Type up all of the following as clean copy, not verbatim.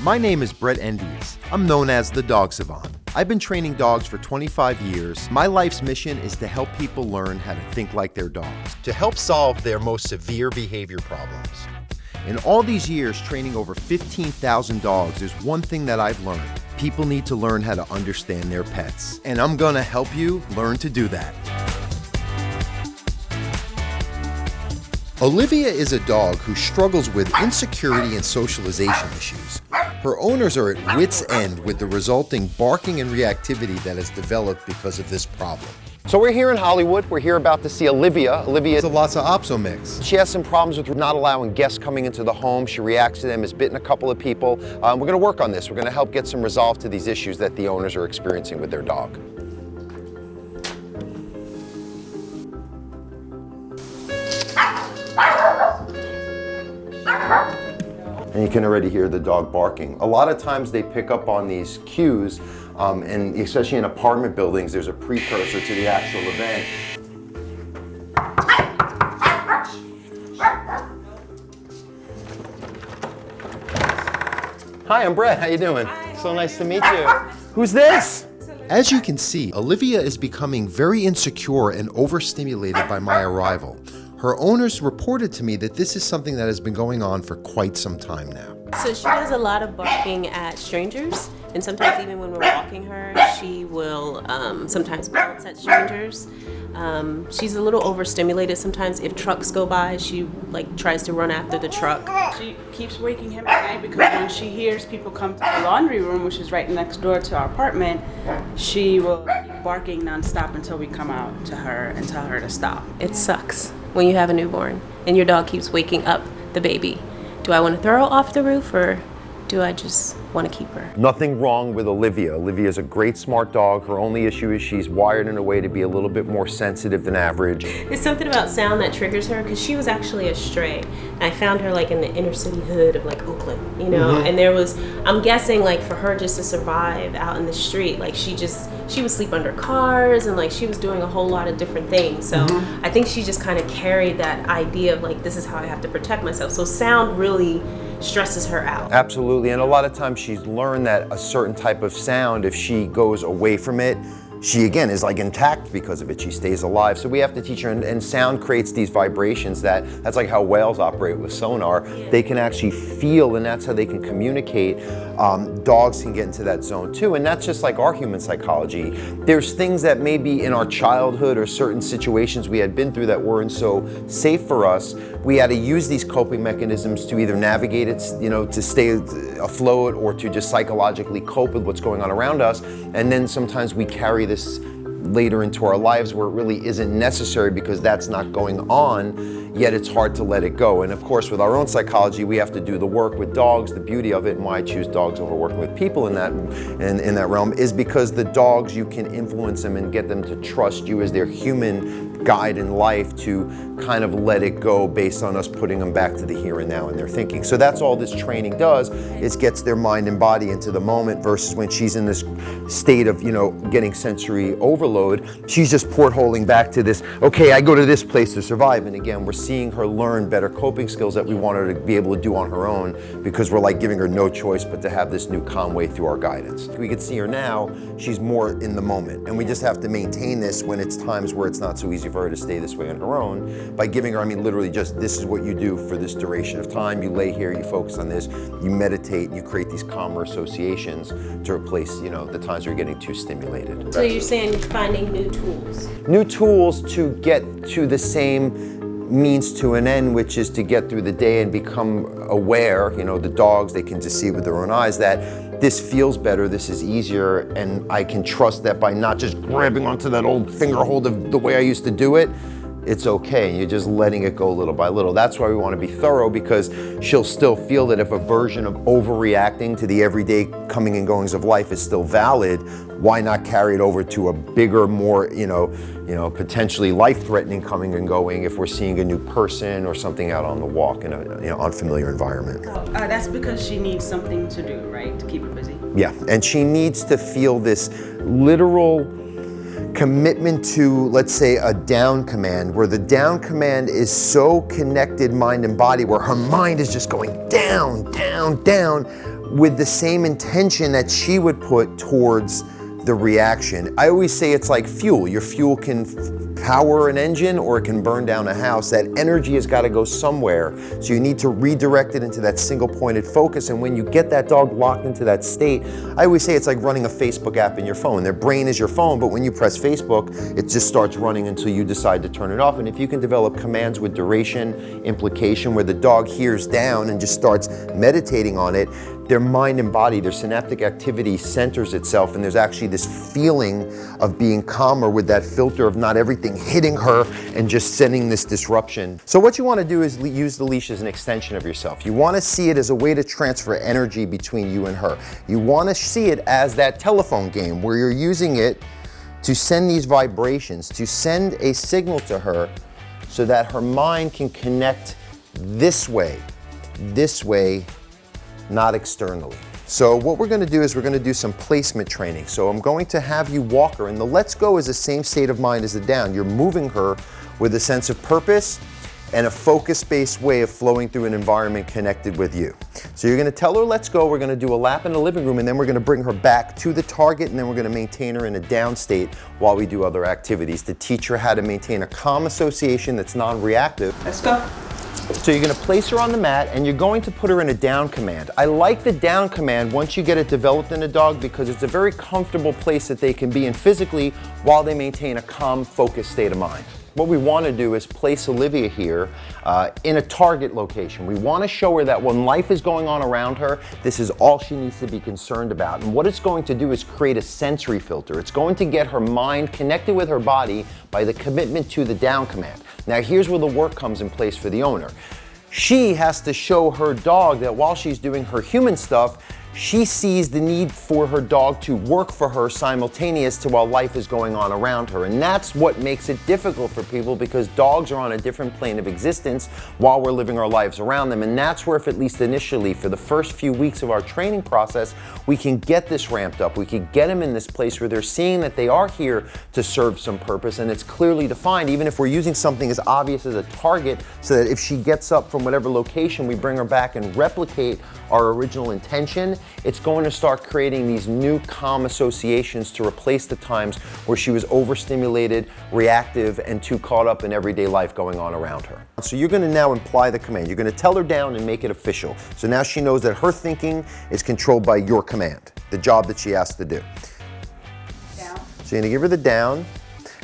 My name is Brett Endies. I'm known as the Dog Savant. I've been training dogs for 25 years. My life's mission is to help people learn how to think like their dogs, to help solve their most severe behavior problems. In all these years training over 15,000 dogs, there's one thing that I've learned. People need to learn how to understand their pets. And I'm gonna help you learn to do that. Olivia is a dog who struggles with insecurity and socialization issues. Her owners are at wit's end with the resulting barking and reactivity that has developed because of this problem. So we're here in Hollywood. We're here about to see Olivia. Olivia It's a Lhasa Apso mix. She has some problems with not allowing guests coming into the home. She reacts to them, has bitten a couple of people. We're going to work on this. We're going to help get some resolve to these issues that the owners are experiencing with their dog. And you can already hear the dog barking. A lot of times they pick up on these cues, and especially in apartment buildings, there's a precursor to the actual event. Hi, I'm Brett. How you doing? Hi, So nice to meet you. Who's this? As you can see, Olivia is becoming very insecure and overstimulated by my arrival. Her owners reported to me that this is something that has been going on for quite some time now. So she does a lot of barking at strangers, and sometimes even when we're walking her, she will sometimes bounce at strangers. She's a little overstimulated sometimes. If trucks go by, she tries to run after the truck. She keeps waking him at night because when she hears people come to the laundry room, which is right next door to our apartment, she will keep barking nonstop until we come out to her and tell her to stop. It sucks when you have a newborn and your dog keeps waking up the baby. Do I want to throw her off the roof, or do I just want to keep her? Nothing wrong with Olivia. Olivia is a great, smart dog. Her only issue is she's wired in a way to be a little bit more sensitive than average. It's something about sound that triggers her, because she was actually a stray. And I found her in the inner city hood of Oakland, you know. And there was, I'm guessing for her just to survive out in the street, she would sleep under cars, and she was doing a whole lot of different things. So I think she just kind of carried that idea of this is how I have to protect myself. So sound really stresses her out. Absolutely, and a lot of times she's learned that a certain type of sound, if she goes away from it, she again is intact because of it. She stays alive. So we have to teach her, and sound creates these vibrations that's how whales operate with sonar. Yeah. They can actually feel, and that's how they can communicate. Dogs can get into that zone too, and that's just like our human psychology. There's things that maybe in our childhood or certain situations we had been through that weren't so safe for us. We had to use these coping mechanisms to either navigate it, to stay afloat, or to just psychologically cope with what's going on around us. And then sometimes we carry this later into our lives where it really isn't necessary because that's not going on, yet it's hard to let it go. And of course, with our own psychology, we have to do the work with dogs. The beauty of it, and why I choose dogs over working with people in that realm, is because the dogs, you can influence them and get them to trust you as their human guide in life, to kind of let it go based on us putting them back to the here and now in their thinking. So that's all this training does, is gets their mind and body into the moment, versus when she's in this state of, getting sensory overload, she's just portholing back to this, okay, I go to this place to survive. And again, we're seeing her learn better coping skills that we want her to be able to do on her own, because we're giving her no choice but to have this new calm way through our guidance. We can see her now, she's more in the moment, and we just have to maintain this when it's times where it's not so easy for her to stay this way on her own, by giving her, literally just, this is what you do for this duration of time. You lay here, you focus on this, you meditate, and you create these calmer associations to replace, the times you're getting too stimulated. So you're saying you're finding new tools? New tools to get to the same means to an end, which is to get through the day and become aware. The dogs, they can just see with their own eyes that this feels better, this is easier, and I can trust that by not just grabbing onto that old finger hold of the way I used to do it, it's okay, and you're just letting it go little by little. That's why we want to be thorough, because she'll still feel that if a version of overreacting to the everyday coming and goings of life is still valid, why not carry it over to a bigger, more, potentially life-threatening coming and going if we're seeing a new person or something out on the walk in an unfamiliar environment. That's because she needs something to do, right, to keep her busy? Yeah, and she needs to feel this literal commitment to, let's say, a down command, where the down command is so connected, mind and body, where her mind is just going down, down, down, with the same intention that she would put towards the reaction. I always say it's like fuel. Your fuel can power an engine or it can burn down a house. That energy has got to go somewhere. So you need to redirect it into that single pointed focus. And when you get that dog locked into that state, I always say it's like running a Facebook app in your phone. Their brain is your phone, but when you press Facebook, it just starts running until you decide to turn it off. And if you can develop commands with duration, implication, where the dog hears down and just starts meditating on it, their mind and body, their synaptic activity centers itself, and there's actually this feeling of being calmer with that filter of not everything hitting her and just sending this disruption. So what you want to do is use the leash as an extension of yourself. You want to see it as a way to transfer energy between you and her. You want to see it as that telephone game where you're using it to send these vibrations, to send a signal to her so that her mind can connect this way, not externally. So what we're going to do is we're going to do some placement training. So I'm going to have you walk her, and the let's go is the same state of mind as the down. You're moving her with a sense of purpose and a focus-based way of flowing through an environment connected with you. So you're going to tell her let's go, we're going to do a lap in the living room, and then we're going to bring her back to the target, and then we're going to maintain her in a down state while we do other activities to teach her how to maintain a calm association that's non-reactive. Let's go. So you're going to place her on the mat and you're going to put her in a down command. I like the down command once you get it developed in a dog because it's a very comfortable place that they can be in physically while they maintain a calm, focused state of mind. What we want to do is place Olivia here in a target location. We want to show her that when life is going on around her, this is all she needs to be concerned about. And what it's going to do is create a sensory filter. It's going to get her mind connected with her body by the commitment to the down command. Now here's where the work comes in place for the owner. She has to show her dog that while she's doing her human stuff, she sees the need for her dog to work for her simultaneous to while life is going on around her. And that's what makes it difficult for people because dogs are on a different plane of existence while we're living our lives around them. And that's where, if at least initially, for the first few weeks of our training process, we can get this ramped up. We can get them in this place where they're seeing that they are here to serve some purpose and it's clearly defined, even if we're using something as obvious as a target, so that if she gets up from whatever location, we bring her back and replicate our original intention. It's going to start creating these new calm associations to replace the times where she was overstimulated, reactive, and too caught up in everyday life going on around her. So you're going to now imply the command. You're going to tell her down and make it official. So now she knows that her thinking is controlled by your command, the job that she has to do. Down. So you're going to give her the down.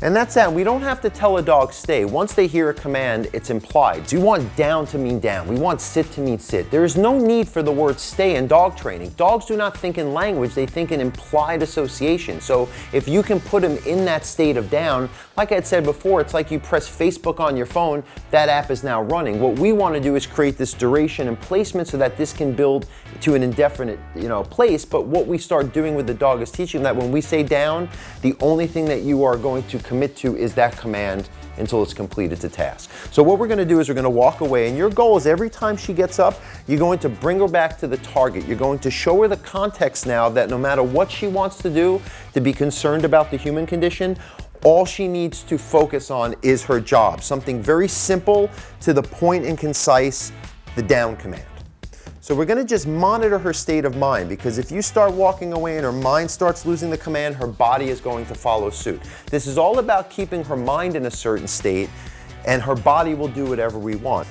And that's that. We don't have to tell a dog stay. Once they hear a command, it's implied. So you want down to mean down. We want sit to mean sit. There is no need for the word stay in dog training. Dogs do not think in language, they think in implied association. So if you can put them in that state of down, like I had said before, it's like you press Facebook on your phone, that app is now running. What we want to do is create this duration and placement so that this can build to an indefinite, place. But what we start doing with the dog is teaching them that when we say down, the only thing that you are going to commit to is that command until it's completed the task. So what we're going to do is we're going to walk away, and your goal is every time she gets up, you're going to bring her back to the target. You're going to show her the context now that no matter what she wants to do to be concerned about the human condition, all she needs to focus on is her job. Something very simple, to the point and concise, the down command. So we're going to just monitor her state of mind, because if you start walking away and her mind starts losing the command, her body is going to follow suit. This is all about keeping her mind in a certain state, and her body will do whatever we want.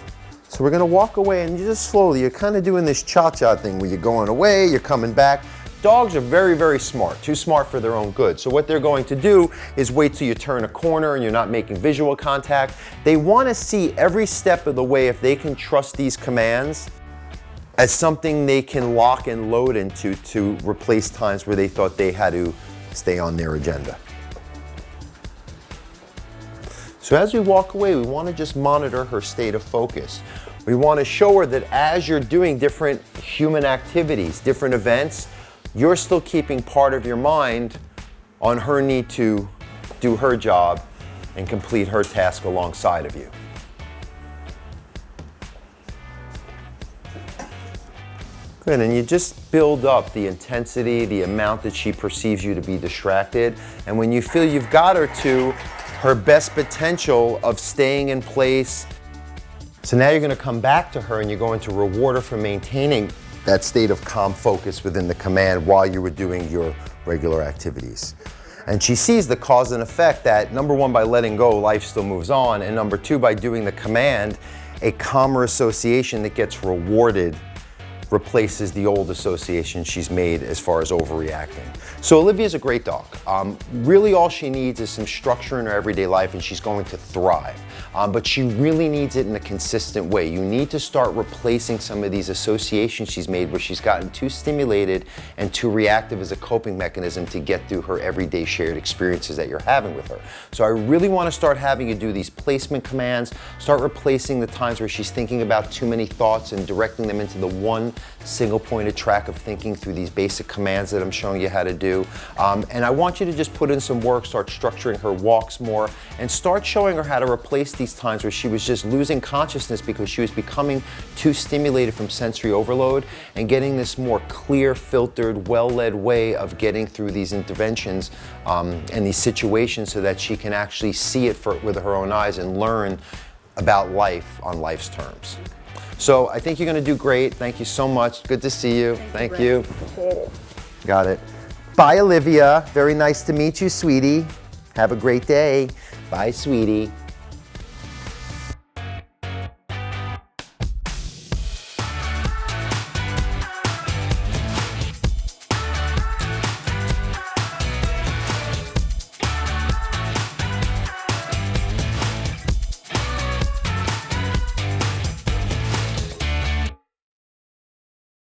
So we're going to walk away, and you just slowly, you're kind of doing this cha-cha thing where you're going away, you're coming back. Dogs are very, very smart, too smart for their own good. So what they're going to do is wait till you turn a corner and you're not making visual contact. They want to see every step of the way if they can trust these commands as something they can lock and load into to replace times where they thought they had to stay on their agenda. So as we walk away, we want to just monitor her state of focus. We want to show her that as you're doing different human activities, different events, you're still keeping part of your mind on her need to do her job and complete her task alongside of you. Good, and you just build up the intensity, the amount that she perceives you to be distracted. And when you feel you've got her to her best potential of staying in place, so now you're going to come back to her and you're going to reward her for maintaining that state of calm focus within the command while you were doing your regular activities. And she sees the cause and effect that, number one, by letting go, life still moves on, and number two, by doing the command, a calmer association that gets rewarded replaces the old association she's made as far as overreacting. So Olivia's a great dog. Really all she needs is some structure in her everyday life and she's going to thrive. But she really needs it in a consistent way. You need to start replacing some of these associations she's made where she's gotten too stimulated and too reactive as a coping mechanism to get through her everyday shared experiences that you're having with her. So I really want to start having you do these placement commands, start replacing the times where she's thinking about too many thoughts and directing them into the one single pointed track of thinking through these basic commands that I'm showing you how to do. And I want you to just put in some work, start structuring her walks more, and start showing her how to replace these times where she was just losing consciousness because she was becoming too stimulated from sensory overload, and getting this more clear, filtered, well-led way of getting through these interventions and these situations so that she can actually see it with her own eyes and learn about life on life's terms. So I think you're going to do great. Thank you so much. Good to see you. Thank you. Appreciate it. Got it. Bye, Olivia. Very nice to meet you, sweetie. Have a great day. Bye, sweetie.